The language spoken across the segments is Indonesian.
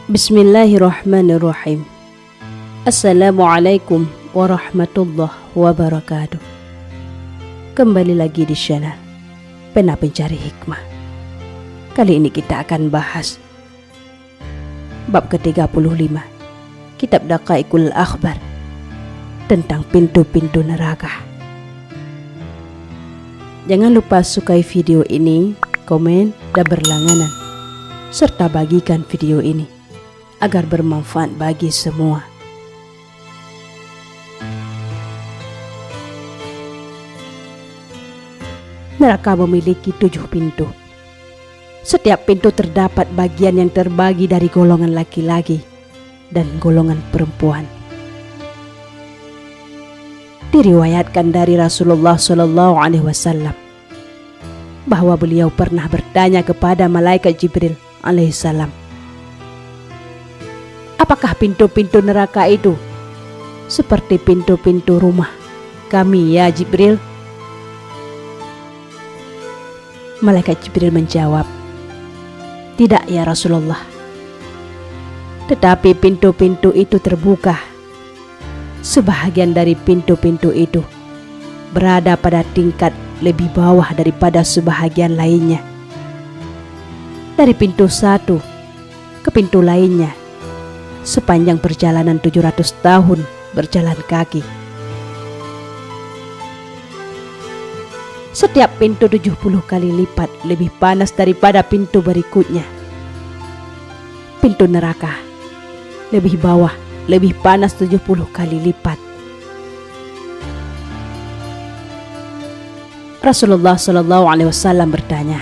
Bismillahirrahmanirrahim. Assalamualaikum warahmatullahi wabarakatuh. Kembali lagi di channel Pena Pencari Hikmah. Kali ini kita akan bahas bab ke-35 Kitab Daqaiqul Akhbar tentang pintu-pintu neraka. Jangan lupa sukai video ini, komen, dan berlangganan, serta bagikan video ini agar bermanfaat bagi semua. Neraka memiliki 7 pintu. Setiap pintu terdapat bagian yang terbagi dari golongan laki-laki dan golongan perempuan. Diriwayatkan dari Rasulullah SAW bahwa beliau pernah bertanya kepada malaikat Jibril alaihissalam, apakah pintu-pintu neraka itu seperti pintu-pintu rumah kami ya Jibril? Malaikat Jibril menjawab, tidak ya Rasulullah, tetapi pintu-pintu itu terbuka. Sebahagian dari pintu-pintu itu berada pada tingkat lebih bawah daripada sebahagian lainnya. Dari pintu satu ke pintu lainnya sepanjang perjalanan 700 tahun berjalan kaki. Setiap pintu 70 kali lipat lebih panas daripada pintu berikutnya. Pintu neraka lebih bawah, lebih panas 70 kali lipat. Rasulullah SAW bertanya,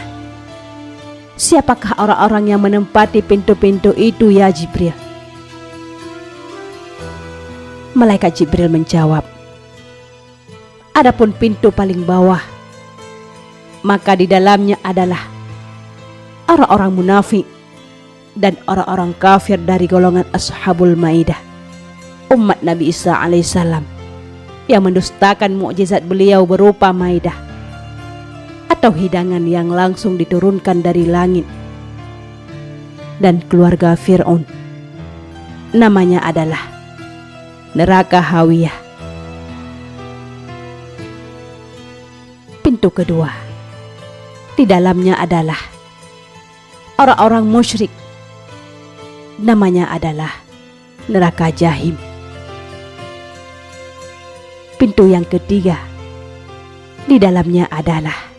siapakah orang-orang yang menempati pintu-pintu itu ya Jibril? Malaikat Jibril menjawab, adapun pintu paling bawah, maka di dalamnya adalah orang-orang munafik dan orang-orang kafir dari golongan Ashabul Maidah, umat Nabi Isa alaihissalam, yang mendustakan mukjizat beliau berupa Maidah atau hidangan yang langsung diturunkan dari langit. Dan keluarga Fir'aun, namanya adalah neraka Hawiyah. Pintu kedua, di dalamnya adalah orang-orang musyrik, namanya adalah neraka Jahim. Pintu yang ketiga, di dalamnya adalah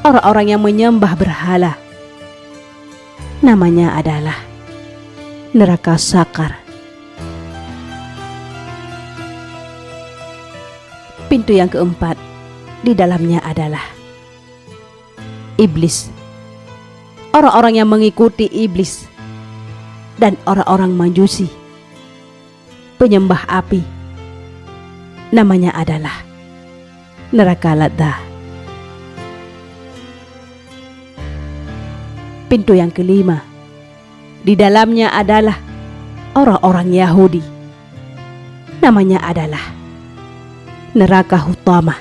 orang-orang yang menyembah berhala, namanya adalah neraka Sakar. Pintu yang keempat, di dalamnya adalah iblis, orang-orang yang mengikuti iblis dan orang-orang majusi, penyembah api, namanya adalah neraka Laddah. Pintu yang kelima, di dalamnya adalah orang-orang Yahudi, namanya adalah neraka Hutama.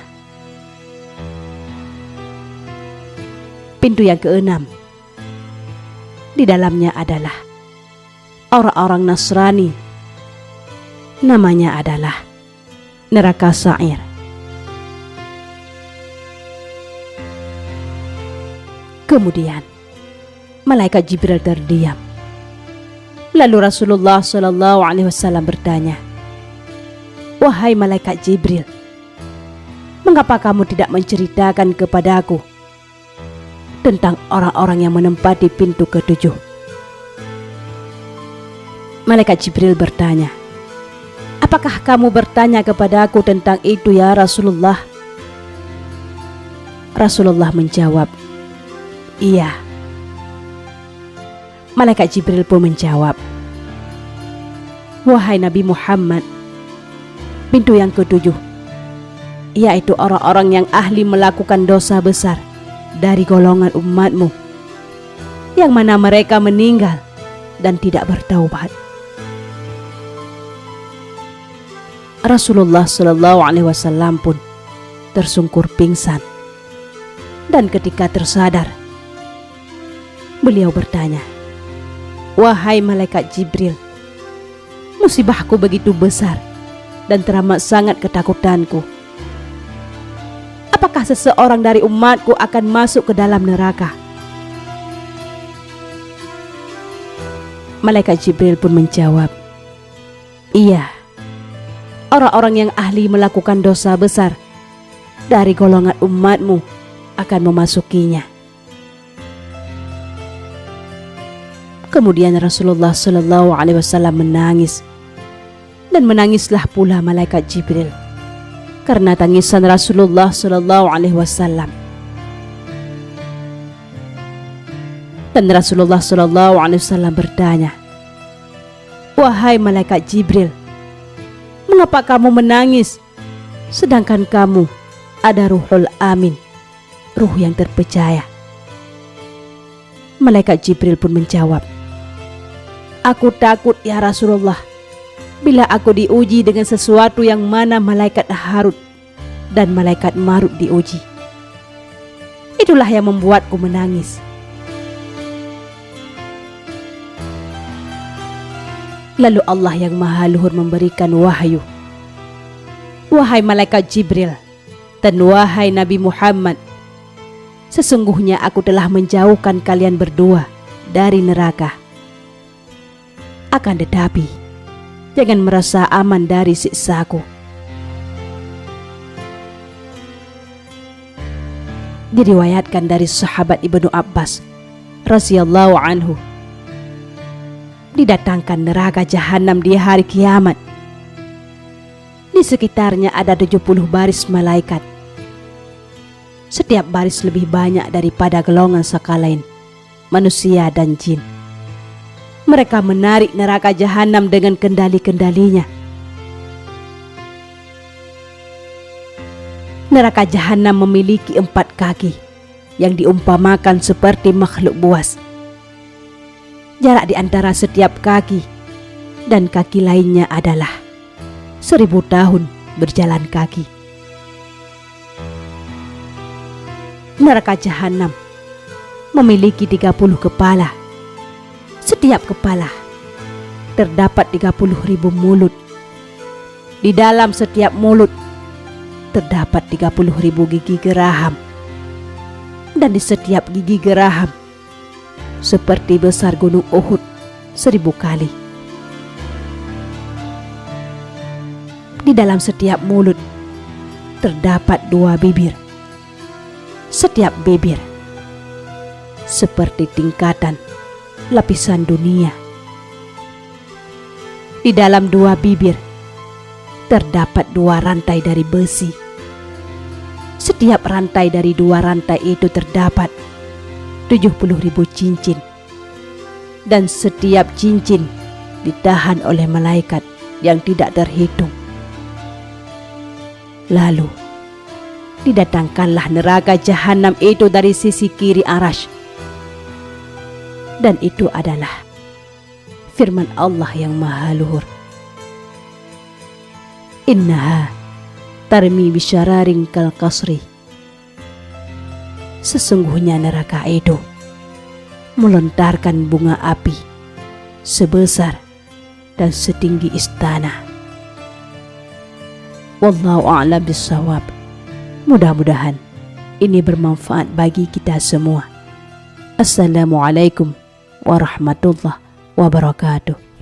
Pintu yang keenam, di dalamnya adalah orang-orang Nasrani, namanya adalah neraka Sa'ir. Kemudian malaikat Jibril terdiam. Lalu Rasulullah SAW bertanya, wahai malaikat Jibril, mengapa kamu tidak menceritakan kepadaku tentang orang-orang yang menempati pintu ke-7? Malaikat Jibril bertanya, apakah kamu bertanya kepadaku tentang itu ya Rasulullah? Rasulullah menjawab, iya. Malaikat Jibril pun menjawab, wahai Nabi Muhammad, pintu yang ke-7, yaitu orang-orang yang ahli melakukan dosa besar dari golongan umatmu, yang mana mereka meninggal dan tidak bertaubat. Rasulullah SAW pun tersungkur pingsan, dan ketika tersadar, beliau bertanya, Wahai malaikat Jibril, musibahku begitu besar dan teramat sangat ketakutanku. Apakah seseorang dari umatku akan masuk ke dalam neraka? Malaikat Jibril pun menjawab, iya, orang-orang yang ahli melakukan dosa besar dari golongan umatmu akan memasukinya. Kemudian Rasulullah SAW menangis, dan menangislah pula malaikat Jibril karena tangisan Rasulullah SAW. Dan Rasulullah SAW bertanya, wahai malaikat Jibril, mengapa kamu menangis sedangkan kamu ada Ruhul Amin, ruh yang terpercaya? Malaikat Jibril pun menjawab, aku takut ya Rasulullah, bila aku diuji dengan sesuatu yang mana malaikat Harut dan malaikat Marut diuji. Itulah yang membuatku menangis. Lalu Allah yang Maha Luhur memberikan wahyu, wahai malaikat Jibril dan wahai Nabi Muhammad, sesungguhnya aku telah menjauhkan kalian berdua dari neraka. Akan tetapi, jangan merasa aman dari siksaku. Diriwayatkan dari sahabat Ibnu Abbas radhiyallahu anhu, didatangkan neraka jahanam di hari kiamat. Di sekitarnya ada 70 baris malaikat. Setiap baris lebih banyak daripada golongan sekalian, manusia dan jin. Mereka menarik neraka jahanam dengan kendali-kendalinya. Neraka jahanam memiliki 4 kaki yang diumpamakan seperti makhluk buas. Jarak di antara setiap kaki dan kaki lainnya adalah 1000 tahun berjalan kaki. Neraka jahanam memiliki 30 kepala. Setiap kepala terdapat 30.000 mulut. Di dalam setiap mulut terdapat 30.000 gigi geraham. Dan di setiap gigi geraham seperti besar gunung Uhud 1000 kali. Di dalam setiap mulut terdapat 2 bibir. Setiap bibir seperti tingkatan lapisan dunia. Di dalam 2 bibir terdapat 2 rantai dari besi. Setiap rantai dari 2 rantai itu terdapat 70.000 cincin. Dan setiap cincin ditahan oleh malaikat yang tidak terhitung. Lalu didatangkanlah neraka jahanam itu dari sisi kiri Arsy. Dan itu adalah firman Allah yang Maha Luhur. Innaha tarmi bisyararin kal qasri. Sesungguhnya neraka itu melontarkan bunga api sebesar dan setinggi istana. Wallahu a'lam bishawab. Mudah-mudahan ini bermanfaat bagi kita semua. Assalamualaikum warahmatullahi wabarakatuh.